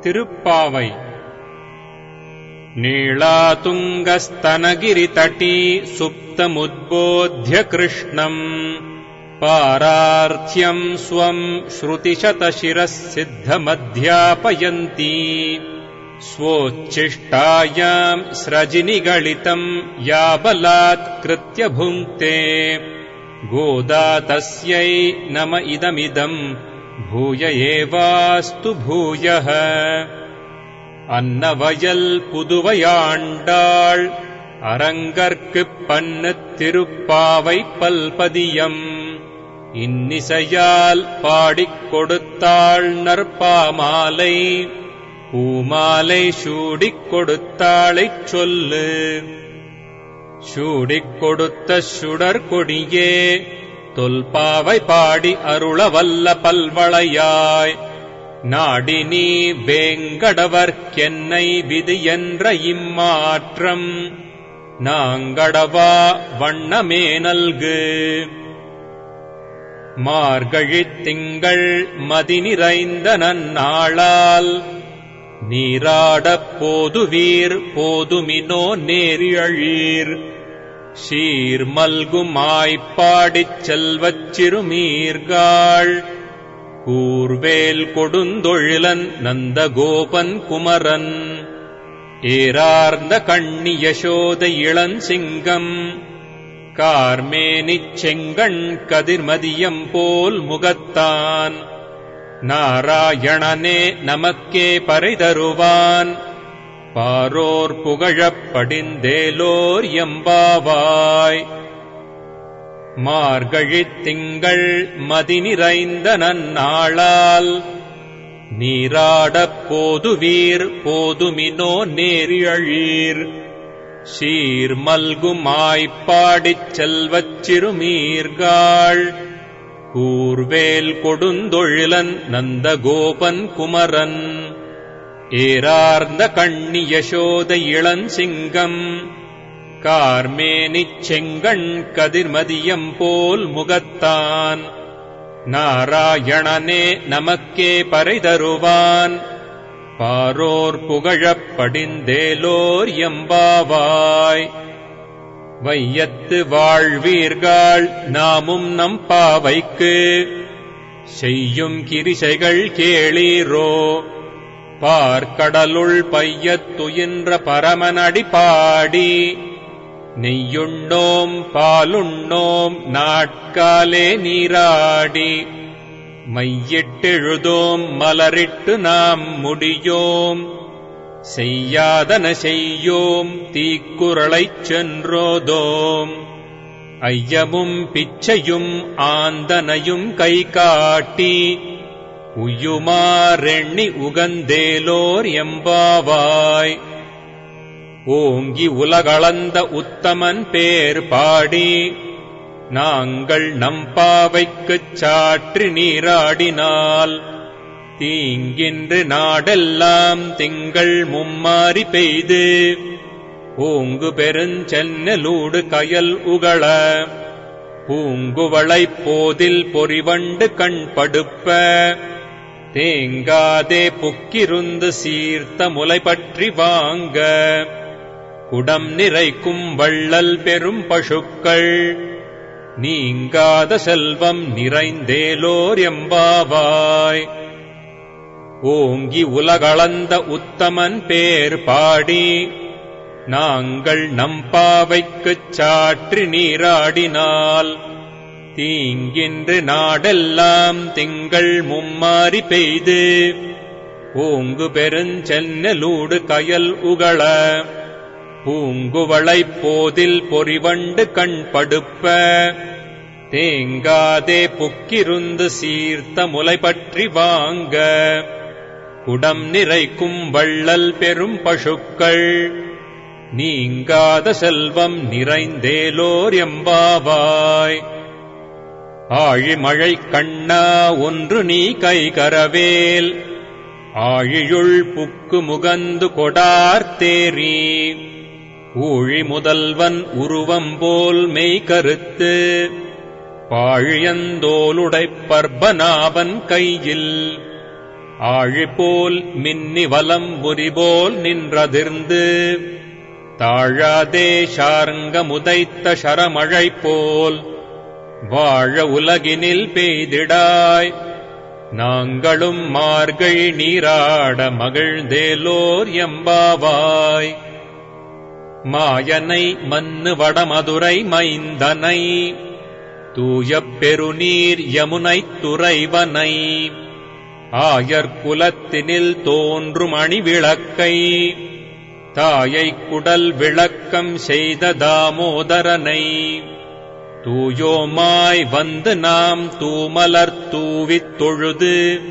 திருப்பாவை. நீளாதுங்கஸ்தனகிரிதटी சுப்தமுத்போத்ய கிருஷ்ணம் பாரார்த்யம் ஸ்வம் ஸ்ருதிசதசிரः சித்தமத்யாபயந்தி ஸ்வோச்சிஷ்டாயாம் ஸ்ரஜினிகலிதம் யாபலாத் கிருத்ய புங்க்தே கோதா தஸ்யை நம இதமிதம் பூய ஏவாஸ்து பூயः. அன்னவயல் புதுவையாண்டாள் அரங்கற்குப் பன்னத் திருப்பாவை பல்பதியம் இன்னிசையால் பாடிக் கொடுத்தாள் நற்பாமாலை பூமாலை சூடிக் கொடுத்தாளைச் சொல்லு. சூடிக் கொடுத்த சுடர்கொடியே தொல்பாவை பாடி அருளவல்ல பல்வளையாய் நாடினி வேங்கடவர்க்கென்னை விதி என்ற இம்மாற்றம் நாங்கடவா வண்ணமே நல்கு. மார்கழித் திங்கள் மதி நிறைந்த நன்னாளால் நீராடப் போதுவீர் போதுமினோ நேரியழீர் சீர்மல்குமாய்ப்பாடிச் செல்வச் சிறுமீர்காள் கூர்வேல் கொடுந்தொழிலன் நந்தகோபன் குமரன் ஏரார்ந்த கண்ணி யசோத இளஞ்சிங்கம் கார்மேனிச் செங்கண் கதிர்மதியம் போல் முகத்தான் நாராயணனே நமக்கே பறை தருவான் பாரோர் புகழப் படிந்தேலோர் எம்பாவாய். மார்கழித் திங்கள் மதி நிறைந்த நன்னாளால் நீராடப் போதுவீர் போதுமினோ நேரியழீர் சீர்மல்குமாய்ப்பாடிச் செல்வச் சிறுமீர்காள் கூர்வேல் கொடுந்தொழிலன் நந்தகோபன் குமரன் ஏரார்ந்த கண்ணி யசோத இளஞ்சிங்கம் கார்மேனிச் செங்கண் கதிர்மதியம் போல் முகத்தான் நாராயணனே நமக்கே பறை தருவான் பாரோர் புகழப் படிந்தேலோர் எம்பாவாய். வையத்து வாழ்வீர்கள் நாமும் நம் பாவைக்கு செய்யும் கிரிசைகள் கேளீரோ பார்க்கடலுள் பையத்துயின்ற பரமனடி பாடி நெய்யுண்ணோம் பாலுண்ணோம் நாட்காலே நீராடி மையிட்டெழுதோம் மலரிட்டு நாம் முடியோம் செய்யாதன செய்யோம் தீக்குறளைச் சென்றோதோம் ஐயமும் பிச்சையும் ஆந்தனையும் கை காட்டி உய்யுமாறெண்ணி உகந்தேலோர் எம்பாவாய். ஓங்கி உலகளந்த உத்தமன் பேர் பாடி நாங்கள் நம்பாவைக்குச் சாற்றி நீராடினால் தீங்கின்று நாடெல்லாம் திங்கள் மும்மாரி பெய்து ஓங்கு பெருஞ்சென்னலூடு கயல் உகள பூங்குவளைப் போதில் பொறிவண்டு கண் படுப்ப தேங்காதே புக்கிருந்து சீர்த்த முலை பற்றி வாங்க குடம் நிறைக்கும் வள்ளல் பெரும் பசுக்கள் நீங்காத செல்வம் நிறைந்தேலோர் எம்பாவாய். ஓங்கி உலகளந்த உத்தமன் பேர் பாடி நாங்கள் நம்பாவைக்குச் சாற்றி நீராடினால் தீங்கின்று நாடெல்லாம் திங்கள் மும்மாரி பெய்து ஓங்கு பெருஞ்சென்னலூடு கயல் உகள பூங்குவளைப் போதில் பொறிவண்டு கண் படுப்ப தேங்காதே புக்கிருந்து சீர்த்த முலை பற்றி வாங்க குடம் நிறைக்கும் வள்ளல் பெரும் பசுக்கள் நீங்காத செல்வம் நிறைந்தேலோர் எம்பாவாய். ஆழிமழை கண்ணா ஒன்று நீ கைகரவேல் ஆழியுள் புக்கு முகந்து கொடார்த்தேரி ஊழி முதல்வன் உருவம் போல் மெய்கருத்து பாழியந்தோலுடைப் பர்பநாபன் கையில் ஆழிபோல் மின்னி வலம் புரிபோல் நின்றதிர்ந்து தாழாதே ஷார்ங்க முதைத்த ஷரமழை போல் வாழ உலகினில் பெய்திடாய். நாங்களும் மார்கழி நீராட மகிழ்ந்தேலோர் எம்பாவாய். மாயனை மன்னு வடமதுரை மைந்தனை தூய பெருநீர் யமுனைத் துறைவனை ஆயர்குலத்தினில் தோன்றும் அணிவிளக்கை தாயைக் குடல் விளக்கம் செய்த தாமோதரனை தூயோமாய் வந்து நாம் தூமலர் தூவித் தொழுது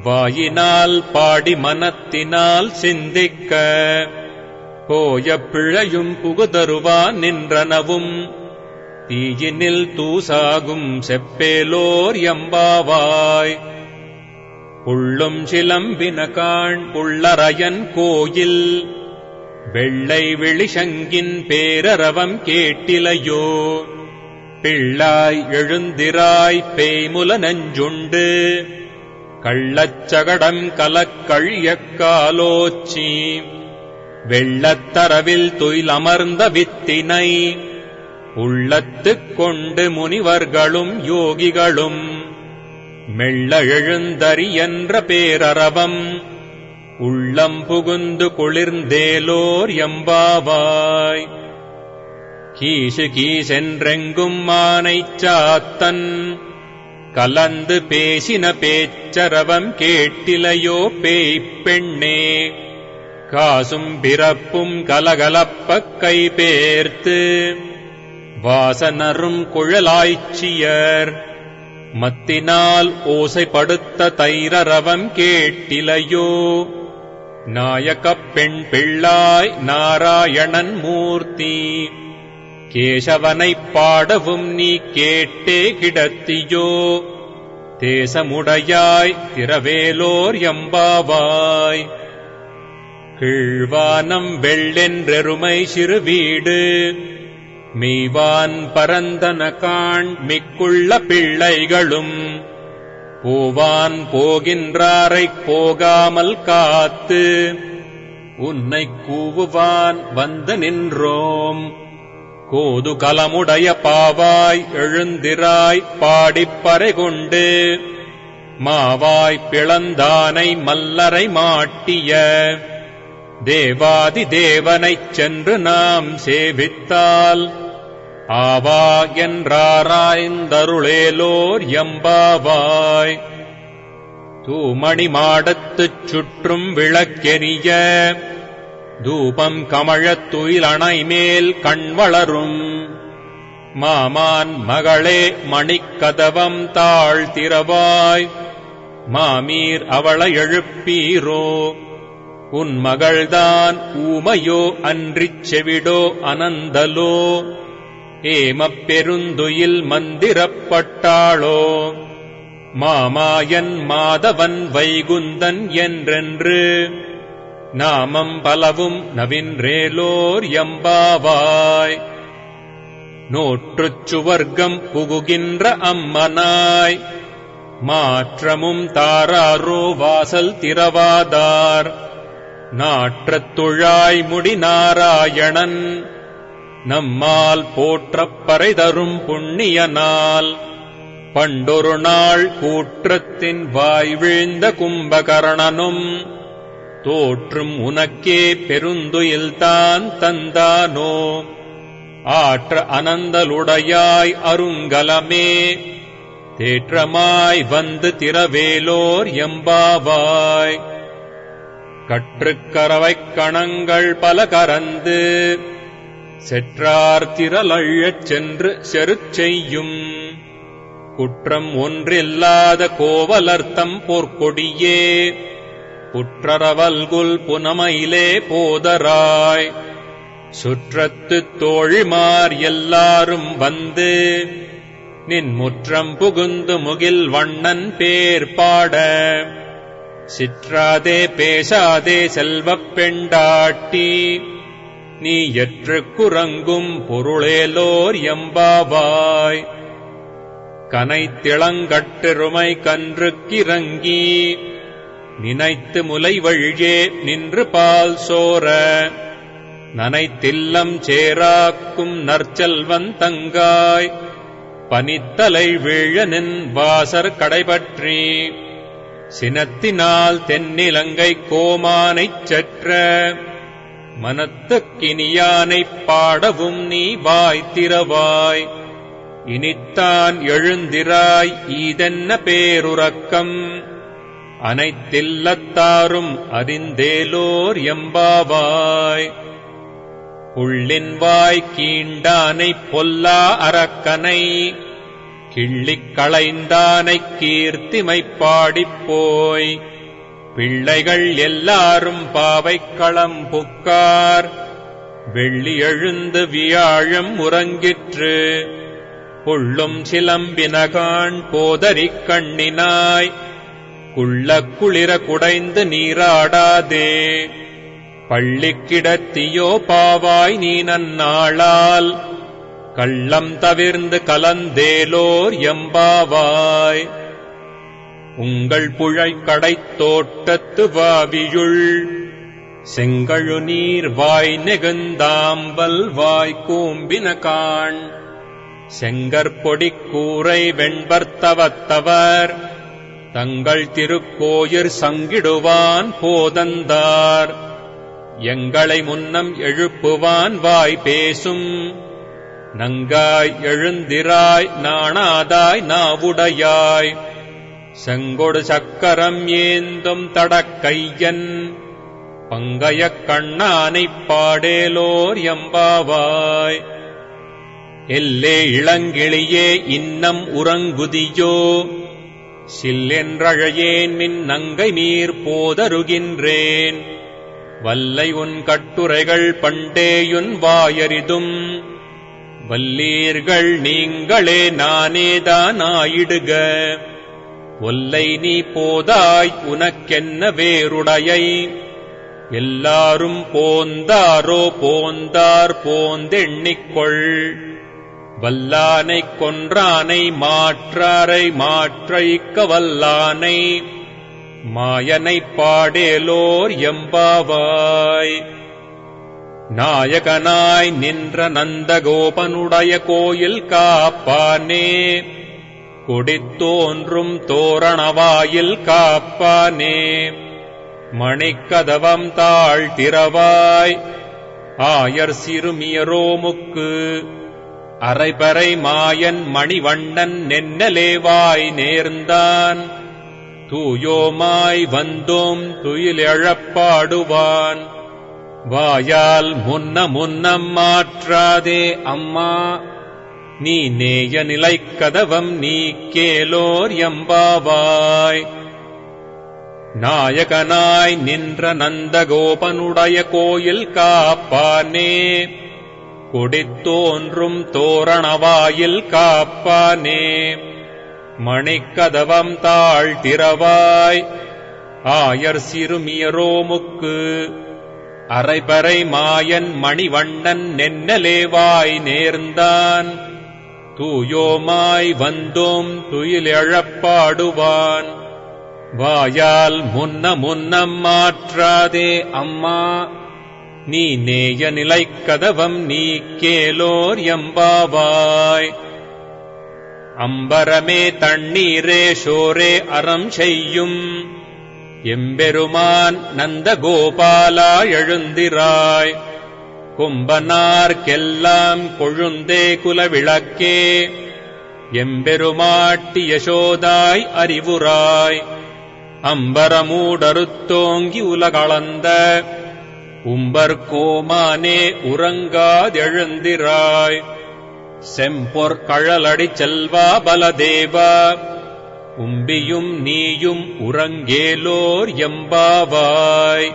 வாயினால் பாடி மனத்தினால் சிந்திக்க போய பிழையும் புகுதருவான் நின்றனவும் தீயினில் தூசாகும் செப்பேலோர் எம்பாவாய். புள்ளும் சிலம்பினகாண் புள்ளரையன் கோயில் வெள்ளை விழிசங்கின் பேரரவம் கேட்டிலையோ. பிள்ளாய் எழுந்திராய் பேய்முல நெஞ்சுண்டு கள்ளச்சகடம் கலக்கழியக் காலோச்சி வெள்ளத்தரவில் துயிலமர்ந்த வித்தினை உள்ளத்துக் கொண்டு முனிவர்களும் யோகிகளும் மெல்ல எழுந்தறியென்ற பேரரவம் உள்ளம் புகுந்து குளிர்ந்தேலோர் எம்பாவாய். கீசு கீசென்றெங்கும் மானைச் சாத்தன் கலந்து பேசின பேச்சரவம் கேட்டிலையோ பேய்ப் பெண்ணே. காசும் பிறப்பும் கலகலப்பக் கைபேர்த்து வாசனரும் குழலாய்ச்சியர் மத்தினால் ஓசைப்படுத்த தைரரவம் கேட்டிலையோ. நாயகப் பெண் பிள்ளாய் நாராயணன் மூர்த்தி கேசவனைப் பாடவும் நீ கேட்டே கிடத்தியோ. தேசமுடையாய் திரவேலோர் எம்பாவாய். கீழ்வானம் வெள்ளென்றெருமை சிறுவீடு மெய்வான் பரந்தனகாண் மிக்குள்ள பிள்ளைகளும் போவான் போகின்றாரைப் போகாமல் காத்து உன்னைக் கூவுவான் வந்து நின்றோம். கோது கலமுடைய பாவாய் எழுந்திராய் பாடிப்பறை கொண்டு மாவாய் பிளந்தானை மல்லரை மாட்டிய தேவாதி தேவனைச் சென்று நாம் சேவித்தால் ஆவா என்றாராய்ந்தருளேலோர் எம்பாவாய். தூமணி மாடத்துச் சுற்றும் விளக்கெரிய தூபம் கமழத் துயிலணைமேல் கண்வளரும் மாமான் மகளே மணிக்கதவம் தாழ்த்திரவாய். மாமீர் அவளை எழுப்பீரோ. உன் மகள்தான் ஊமையோ அன்றிச் செவிடோ அனந்தலோ. ஏமப் பெருந்துயில் மந்திரப்பட்டாளோ. மாமாயன் மாதவன் வைகுந்தன் என்றென்று நாமம் பலவும் நவின்றேலோர் எம்பாவாய். நோற்றுச் சுவர்க்கம் புகுகின்ற அம்மனாய் மாற்றமும் தாராரோ வாசல் திரவாதார். நாற்றத் துழாய் முடி நாராயணன் நம்மால் போற்றப் பறை தரும் புண்ணிய நாள். பண்டொரு நாள் கூற்றத்தின் வாய் வீழ்ந்த கும்பகர்ணனும் தோற்றும் உனக்கே பெருந்துயில்தான் தந்தானோ. ஆற்ற அனந்தலுடையாய் அருங்கலமே தேற்றமாய் வந்து திரவேலோர் எம்பாவாய். கற்றுக்கரவைக் கணங்கள் பல கரந்து செற்றார் திரளழச் சென்று செருச் செய்யும் குற்றம் ஒன்றில்லாத கோவலர்த்தம் போர்க்கொடியே. புற்றரவல்குல் புனமையிலே போதராய் சுற்றத்துத் தோழிமார் எல்லாரும் வந்து நின் முற்றம் புகுந்து முகில் வண்ணன் பேர் பாட. சிற்றாதே பேசாதே செல்வப் பெண்டாட்டி நீ எற்றுக் குறங்கும் பொருளேலோர் எம்பாவாய். கனைத்திளங்கட்டெருமை கன்றுக்கிறங்கி நினைத்து முலை வழியே நின்று பால் சோர நனைத்தில்லம் சேராக்கும் நற்செல்வன் தங்காய் பனித்தலை வீழனின் வாசற் கடைபற்றி சினத்தினால் தென்னிலங்கை கோமானைச் செற்ற மனத்துக்கினியானைப் பாடவும் நீ வாய்த்திரவாய் இனித்தான் எழுந்திராய் ஈதென்ன பேருறக்கம் அனைத்தில்லத்தாரும் அறிந்தேலோர் எம்பாவாய் புள்ளின் வாய் கீண்டானைப் பொல்லா அரக்கனை கிள்ளிக் களைந்தானைக் கீர்த்திமைப் பாடிப்போய் பிள்ளைகள் எல்லாரும் பாவைக்களம் புக்கார் வெள்ளி எழுந்து வியாழம் உறங்கிற்று புள்ளும் சிலம்பினகான் போதரிக் கண்ணினாய் குள்ள குளிர குடைந்து நீராடாதே பள்ளிக்கிடத்தியோ பாவாய் நீ நன்னாளால் கள்ளம் தவிர்ந்து கலந்தேலோர் எம்பாவாய் உங்கள் புழைக்கடைத் தோட்டத்து வாவியுள் செங்கழு நீர் வாய் நெகுந்தாம்பல் வாய் கூம்பினகான் செங்கற்பொடிக் கூரை வெண்பர்த்தவத்தவர் தங்கள் திருக்கோயிற் சங்கிடுவான் போதந்தார் எங்களை முன்னம் எழுப்புவான் வாய் பேசும் நங்காய் எழுந்திராய் நாணாதாய் நாவுடையாய் செங்கொடு சக்கரம் ஏந்தும் தடக்கையன் பங்கயக் கண்ணானைப் பாடேலோர் எம்பாவாய் எல்லே இளங்கிளியே இன்னம் உறங்குதியோ சில்லென்றழையேன் மின் நங்கை மீர் போதருகின்றேன் வல்லை உன் கட்டுரைகள் பண்டேயுன் வாயரிதும் வல்லீர்கள் நீங்களே நானேதான் ஆயிடுக ஒல்லை நீ போதாய் உனக்கென்ன வேறுடையை எல்லாரும் போந்தாரோ போந்தார் போந்தெண்ணிக்கொள் வல்லானைக் கொன்றானை மாற்றாரை மாற்றைக்க வல்லானை மாயனைப் பாடேலோர் எம்பாவாய் நாயகனாய் நின்ற நந்தகோபனுடைய கோயில் காப்பானே கொடித்தோன்றும் தோரணவாயில் காப்பானே மணிக்கதவம் தாழ்த்திரவாய் ஆயர் சிறுமியரோமுக்கு அரைபறை மாயன் மணிவண்ணன் நென்னலேவாய் நேர்ந்தான் தூயோமாய் வந்தோம் துயிலெழப்பாடுவான் வாயால் முன்னம் மாற்றாதே அம்மா நீ நேய நிலைக்கதவம் நீ கேலோர் எம்பாவாய் நாயகனாய் நின்ற நந்தகோபனுடைய கோயில் காப்பானே கொடித்தோன்றும் தோரணவாயில் காப்பானே மணிக்கதவம் தாழ்த்திரவாய் ஆயர் சிறுமியரோமுக்கு அரைபறை மாயன் மணிவண்ணன் நென்னலேவாய் நேர்ந்தான் தூயோமாய் வந்தோம் துயிலெழப்பாடுவான் வாயால் முன்னம் மாற்றாதே அம்மா நீ நேய நிலைக்கதவம் நீ கேலோர் எம்பாவாய் அம்பரமே தண்ணீரே ஷோரே அறம் செய்யும் எம்பெருமான் நந்தகோபாலா எழுந்திராய் கும்பனார்க்கெல்லாம் கொழுந்தே குலவிளக்கே எம்பெருமாட்டி யசோதாய் அறிவுராய் அம்பரமூடறுத்தோங்கி உலகளந்த உம்பர்கோமானே உறங்காதெழுந்திராய் செம்பொற் கழலடி செல்வா பலதேவா உம்பியும் நீயும் உறங்கேலோர் எம்பாவாய்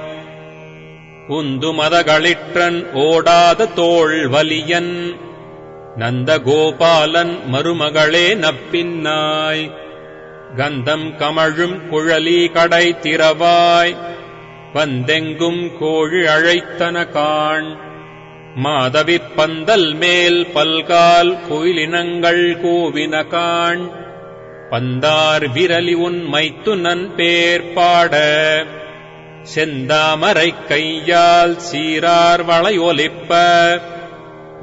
உந்து மதகளிற்றன் ஓடாத தோள் வலியன் நந்தகோபாலன் மருமகளே நப்பின்னாய் கந்தம் கமழும் குழலி கடை திறவாய் வந்தெங்கும் கோழி அழைத்தன காண் மாதவிப் பந்தல் மேல் பல்கால் குயிலினங்கள் கூவின காண் பந்தார் விரலி உன் மைத்துனன் பேர் பாட செந்தாமரைக் கையால் சீரார் வளையொலிப்ப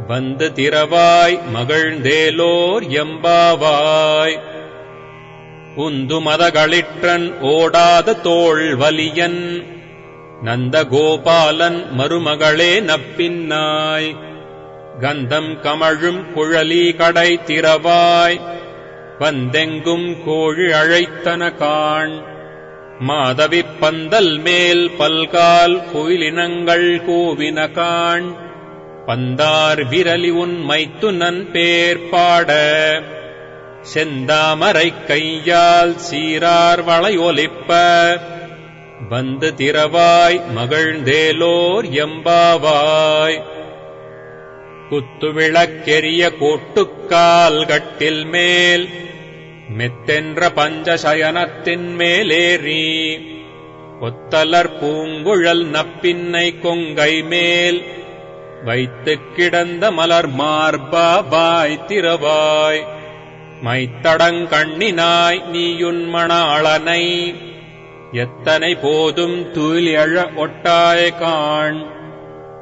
வந்து திரவாய் மகிழ்ந்தேலோர் எம்பாவாய். உந்து மதகளிற்றன் ஓடாத தோள் வலியன் நந்தகோபாலன் மருமகளே நப்பின்னாய். கந்தம் கமழும் குழலி கடை திரவாய் வந்தெங்கும் கோழி அழைத்தன காண். மாதவிப் பந்தல் மேல் பல்கால் கோயிலினங்கள் கூவின காண். பந்தார் விரலி உன் மைத்துனன் பேர் பாட செந்தாமரைக் கையால் சீரார் வளையொலிப்ப வந்து திரவாய் மகிழ்ந்தேலோர் எம்பாவாய். குத்துவிளக்கெரிய கோட்டுக்கால் கட்டில் மேல் மெத்தென்ற பஞ்சசயனத்தின் மேலேறி கொத்தலர் பூங்குழல் நப்பின்னை கொங்கை மேல் வைத்துக் கிடந்த மலர் மார்பாவாய் திரவாய். மைத்தடங்கண்ணினாய் நீயுன் மணாளனை எத்தனை போதும் துயிலெழ ஒட்டாய் காண்.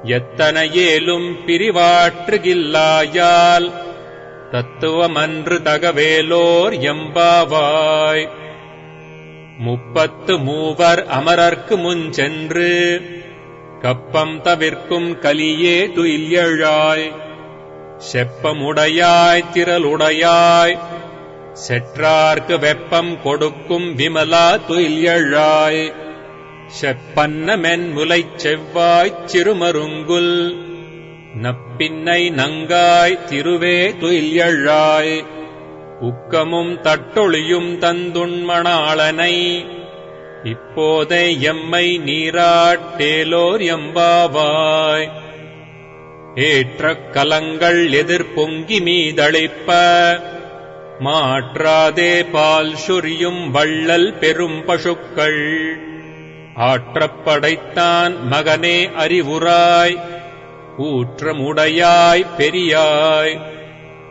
எத்தனை ஏலும் பிரிவாற்றுகில்லாயால் தத்துவமன்று தகவேலோர் எம்பாவாய். 33 அமரர்க்கு முன் சென்று கப்பம் தவிர்க்கும் கலியே துயிலெழாய். செப்பமுடையாய் திரளுடையாய் செற்றார்க்கு வெப்பம் கொடுக்கும் விமலா துயிலெழாய். செப்பன்ன மென்முலைச் செவ்வாய்ச் சிறுமருங்குல் நப்பின்னை நங்காய் திருவே துயிலெழாய். உக்கமும் தட்டொளியும் தந்துண்மணாளனை இப்போதே எம்மை நீராட்டேலோர் எம்பாவாய். ஏற்ற கலங்கள் எதிர்பொங்கி மீதளிப்ப மாற்றாதே பால் சொரியும் வள்ளல் பெரும் பசுக்கள். ஆற்றப்படைத்தான் மகனே அறிவுராய் ஊற்றமுடையாய் பெரியாய்.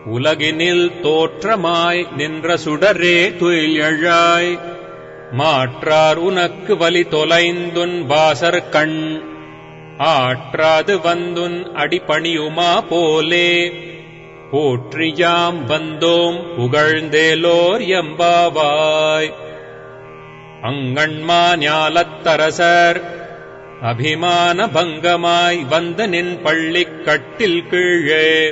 உலகினில் தோற்றமாய் நின்ற சுடரே துயிலெழாய். மாற்றார் உனக்கு வலி தொலைந்துன் வாசர் கண் ஆற்றாது வந்துன் அடிபணியுமா போலே. போற்றியாம் வந்தோம் புகழ்ந்தேலோர் எம்பாவாய். அங்கண்மா ஞாலத்தரசர் அபிமான பங்கமாய் வந்த நின் பள்ளிக் கட்டில் கீழே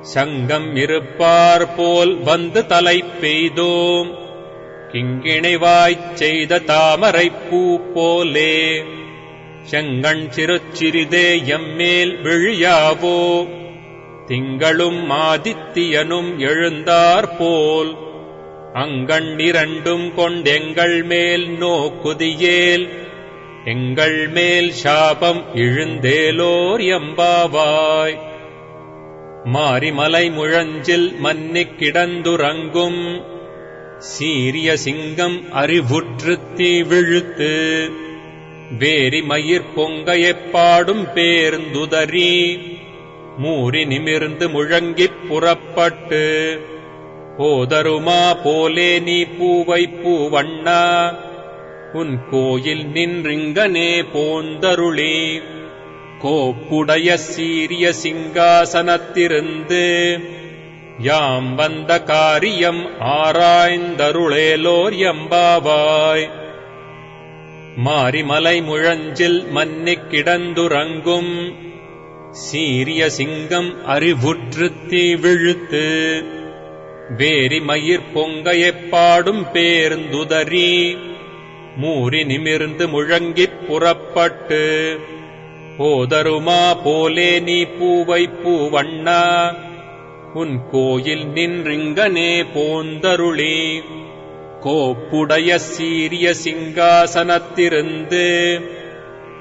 சங்கம் இருப்பார் போல் வந்து தலை பெய்தோம். கிங்கிணைவாய்ச் செய்த தாமரைப் பூ போலே செங்கண் சிறுச்சிறிதே எம்மேல் விழியாவோ. திங்களும் ஆதித்தியனும் எழுந்தாற்போல் அங்கண் இரண்டும் கொண்டெங்கள் மேல் நோக்குதியேல். எங்கள் மேல் சாபம் இழுந்தேலோர் எம்பாவாய். மாரிமலை முழஞ்சில் மன்னிக் கிடந்துறங்கும் சீரிய சிங்கம் அறிவுற்றுத்தி விழுத்து. வேரி மயிர் பொங்கையைப் பாடும் பேர்ந்துதறி மூறி நிமிர்ந்து முழங்கிப் புறப்பட்டு போதருமா போலே நீ பூவை பூவண்ணா உன் கோயில் நின்றிங்கனே போந்தருளி. கோப்புடைய சீரிய சிங்காசனத்திருந்து யாம் வந்த காரியம் ஆராய்ந்தருளேலோர் எம்பாவாய். மாரிமலை முழஞ்சில் மன்னிக் கிடந்துறங்கும் சீரிய சிங்கம் அறிவுற்றுத்தி விழுத்து. வேரி மயிர் பொங்கையைப் பாடும் பேர்ந்துதறி மூறி நிமிர்ந்து முழங்கிப் புறப்பட்டு போதருமா போலே நீ பூவை பூவண்ணா உன் கோயில் நின்றிங்கனே போந்தருளி. கோப்புடைய சீரிய சிங்காசனத்திருந்து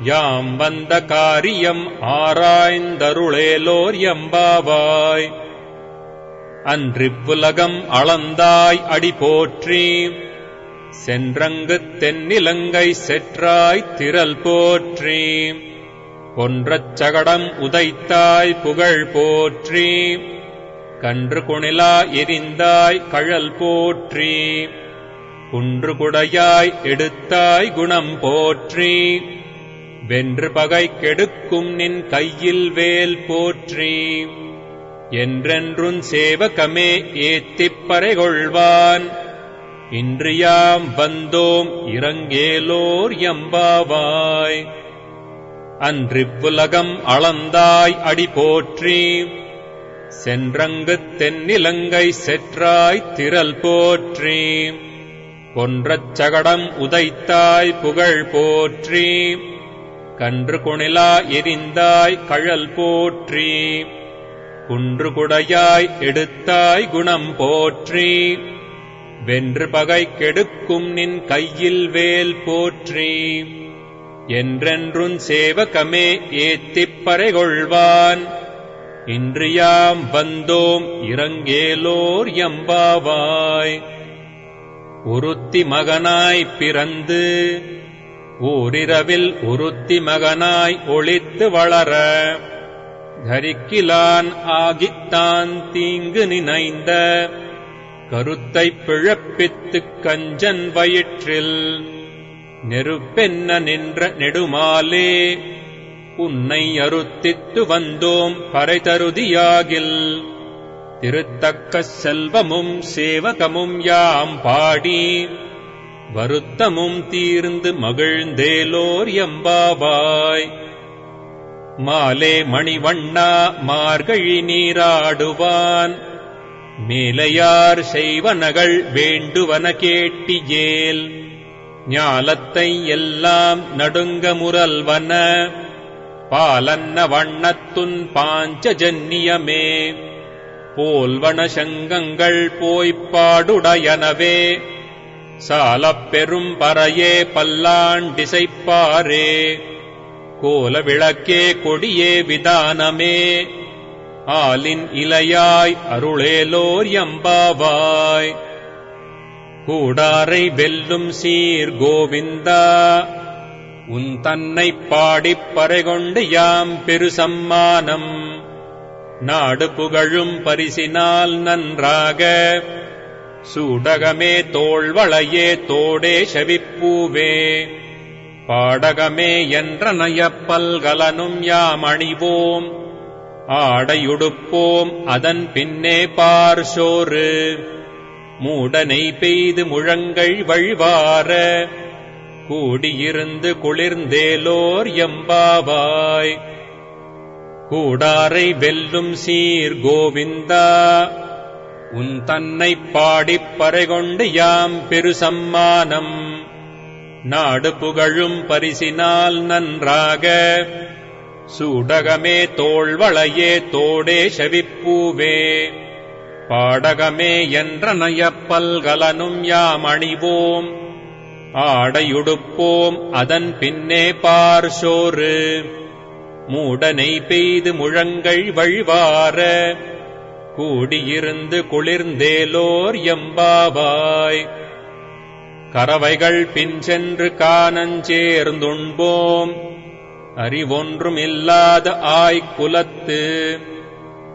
யாம் வந்த காரியம் ஆராய்ந்தருளேலோர் எம்பாவாய். அன்றிப்புலகம் அளந்தாய் அடி போற்றி சென்றங்குத் தென்னிலங்கை செற்றாய் திரள் போற்றி. பொன்றச் சகடம் உதைத்தாய் புகழ் போற்றி கன்று குணிலா எரிந்தாய் கழல் போற்றி. குன்று குடையாய் எடுத்தாய் குணம் போற்றி. வென்று பகை கெடுக்கும் நின் கையில் வேல் போற்றி. என்றென்றும் சேவகமே ஏத்திப் பறைகொள்வான். இன்று யாம் வந்தோம் இரங்கேலோர் எம்பாவாய். அன்றிவ்வுலகம் அளந்தாய் அடி போற்றி. சென்றங்குத் தென்னிலங்கை செற்றாய் திரள் போற்றி. பொன்றச் சகடம் உதைத்தாய் புகழ் போற்றி. கன்று குணிலா எரிந்தாய் கழல் போற்றி. குன்று குடையாய் எடுத்தாய் குணம் போற்றி. வென்று பகை கெடுக்கும் நின் கையில் வேல் போற்றி. என்றென்றும் சேவகமே ஏத்திப் பறைகொள்வான். இன்று யாம் வந்தோம் இரங்கேலோர் எம்பாவாய். ஒருத்தி மகனாய் பிறந்து ஓரிரவில் ஒருத்தி மகனாய் ஒளித்து வளர தரிக்கிலான் ஆகித்தான் தீங்கு நினைந்த கருத்தைப் பிழப்பித்துக் கஞ்சன் வயிற்றில் நெருப்பென்ன நின்ற நெடுமாலே உன்னை அருத்தித்து வந்தோம் பறைதருதியாகில். திருத்தக்க செல்வமும் சேவகமும் யாம் பாடி வருத்தமும் தீர்ந்து மகிழ்ந்தேலோர் எம்பாவாய். மாலே மணிவண்ணா மார்கழி நீராடுவான். மேலையார் செய்வனகள் வேண்டுவன கேட்டியேல். ஞாலத்தை எல்லாம் நடுங்க முரல்வன பாலன்ன வண்ணத்துன் பாஞ்சஜன்னியமே. போல்வன சங்கங்கள் போய்ப்பாடுடையனவே சாலப் பெரும் பறையே பல்லாண்டிசைப்பாரே. கோல விளக்கே கொடியே விதானமே ஆலின் இலையாய் அருளேலோர் எம்பாவாய். கூடாரை வெல்லும் சீர் கோவிந்தா உன் தன்னைப் பாடிப் பறைகொண்டு யாம் பெரு சம்மானம். நாடு புகழும் பரிசினால் நன்றாக சூடகமே தோள்வளையே தோடே செவிப்பூவே. பாடகமே என்ற நயப்பல்கலனும் யாம் அணிவோம். ஆடையுடுப்போம் அதன் பின்னே பார்சோறு. மூடனை பெய்து முழங்கள் வழிவார கூடியிருந்து குளிர்ந்தேலோர் எம்பாவாய். கூடாரை வெல்லும் சீர் கோவிந்தா உன் தன்னைப் பாடிப் பறைகொண்டு யாம் பெரு சம்மானம். நாடு புகழும் பரிசினால் நன்றாக சூடகமே தோள்வளையே தோடே செவிப்பூவே. பாடகமே என்ற நயப்பல்கலனும் யாம் அணிவோம். ஆடையுடுப்போம் அதன் பின்னே பார்சோறு. மூடனை பெய்து முழங்கள் வழிவார கூடியிருந்து குளிர்ந்தேலோர் எம்பாவாய். கறவைகள் பின் சென்று காணஞ்சேர்ந்துண்போம். அறிவொன்றும் இல்லாத ஆய்குலத்து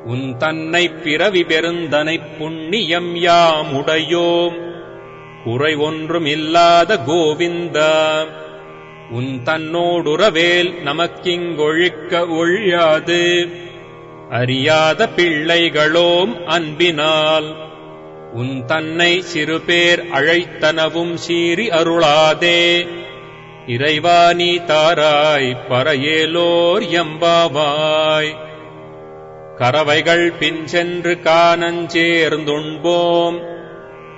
உன் தன்னைப் பிறவி பெருந்தனைப் புண்ணியம் யாம் உடையோம். குறை ஒன்றும் இல்லாத கோவிந்தா உன் தன்னோடுறவேல் நமக்கிங்கொழிக்க ஒழியாது. அறியாத பிள்ளைகளோம் அன்பினால் உன் தன்னை சிறுபேர் அழைத்தனவும் சீறி அருளாதே. இறைவா நீ தாராய் பறையேலோர் எம்பாவாய். கறவைகள் பின் சென்று காணஞ்சேர்ந்துண்போம்.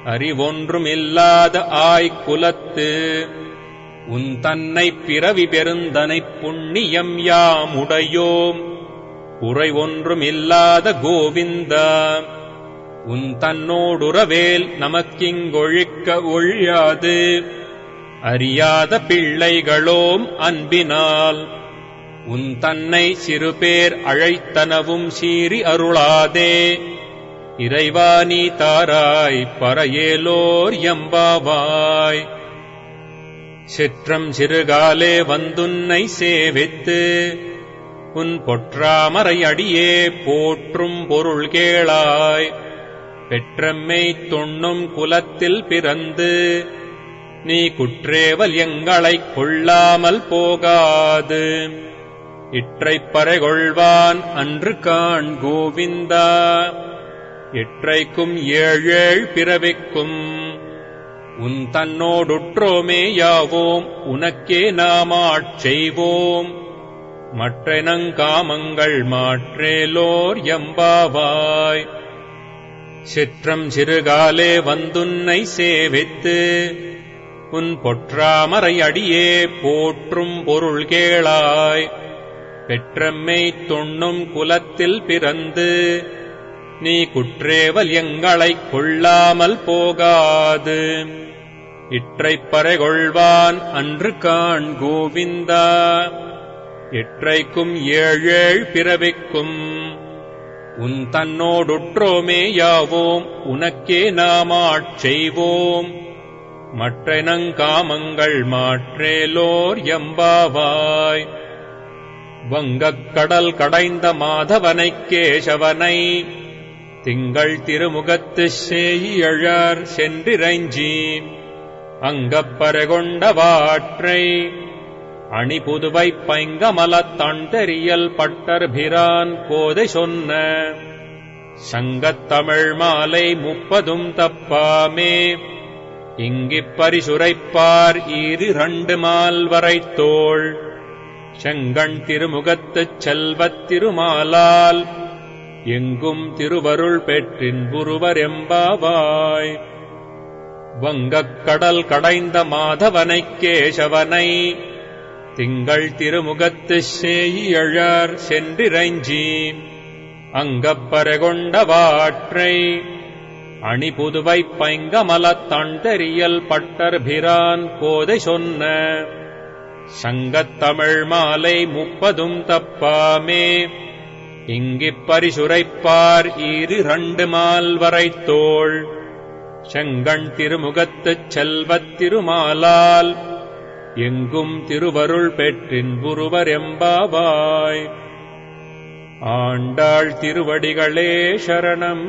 அறிவொன்றும் இல்லாத ஆய்குலத்து உன் தன்னைப் பிறவி பெருந்தனைப் புண்ணியம் யாம் உடையோம். குறை ஒன்றும் இல்லாத கோவிந்தா உன் தன்னோடுறவேல் நமக்கிங்கொழிக்க ஒழியாது. அறியாத பிள்ளைகளோம் அன்பினால் உன் தன்னை சிறுபேர் அழைத்தனவும் சீறி அருளாதே. இறைவா நீ தாராய் பறையேலோர் எம்பாவாய். சிற்றம் சிறுகாலே வந்துன்னை சேவித்து உன் பொற்றாமரை அடியே போற்றும் பொருள் கேளாய். பெற்றம்மை தொன்னும் குலத்தில் பிறந்து நீ குற்றேவல் எங்களைக் கொள்ளாமல் போகாது. இற்றைப் பறைகொள்வான் அன்று காண் கோவிந்தா. எற்றைக்கும் ஏழேழ் பிறவிக்கும் உன் தன்னோடுற்றோமே யாவோம் உனக்கே நாமாட் செய்வோம். மற்றெனங்காமங்கள் மாற்றேலோர் எம்பாவாய். சிற்றம் சிறுகாலே வந்துன்னை சேவித்து உன் பொற்றாமரை அடியே போற்றும் பொருள் கேளாய். பெற்றம்மை தொன்னும் குலத்தில் பிறந்து நீ குற்றேவல் எங்களைக் கொள்ளாமல் போகாது. இற்றைப் பறைகொள்வான் அன்று காண் கோவிந்தா. எற்றைக்கும் ஏழேழ் பிறவிக்கும் உன் தன்னோடுற்றோமே யாவோம் உனக்கே நாமாட் செய்வோம். மற்றெனங்காமங்கள் மாற்றேலோர் எம்பாவாய். வங்கக் கடல் கடைந்த மாதவனைக் கேசவனை திங்கள் திருமுகத்துச் சேயியழார் சென்றிறைஞ்சி அங்கப்பரகொண்ட வாற்றை அணிபுதுவைப் பைங்கமலத் தண்டெறியல் பட்டர்பிரான் கோதை சொன்ன சங்கத் தமிழ் மாலை 30 தப்பாமே. இங்கிப் பரிசுரைப்பார் 2 மால்வரைத்தோள் செங்கண் திருமுகத்துச் செல்வத் திருமாலால் எங்கும் திருவருள் பெற்றின்புருவர் எம்பாவாய். வங்கக் கடல் கடைந்த மாதவனைக் கேசவனை திங்கள் திருமுகத்துச் சேயியழார் சென்றிறைஞ்சி அங்கப்பரகொண்ட வாற்றை அணிபுதுவைப் பைங்கமலத் தண்டெறியல் பட்டர்பிரான் கோதை சொன்ன சங்கத் தமிழ் மாலை 30 தப்பாமே. இங்கிப் பரிசுரைப்பார் 2 மால்வரைத்தோள் செங்கண் திருமுகத்துச் செல்வத் திருமாலால் எங்கும் திருவருள் பெற்றின்புருவர் எம்பாவாய். ஆண்டாள் திருவடிகளே சரணம்.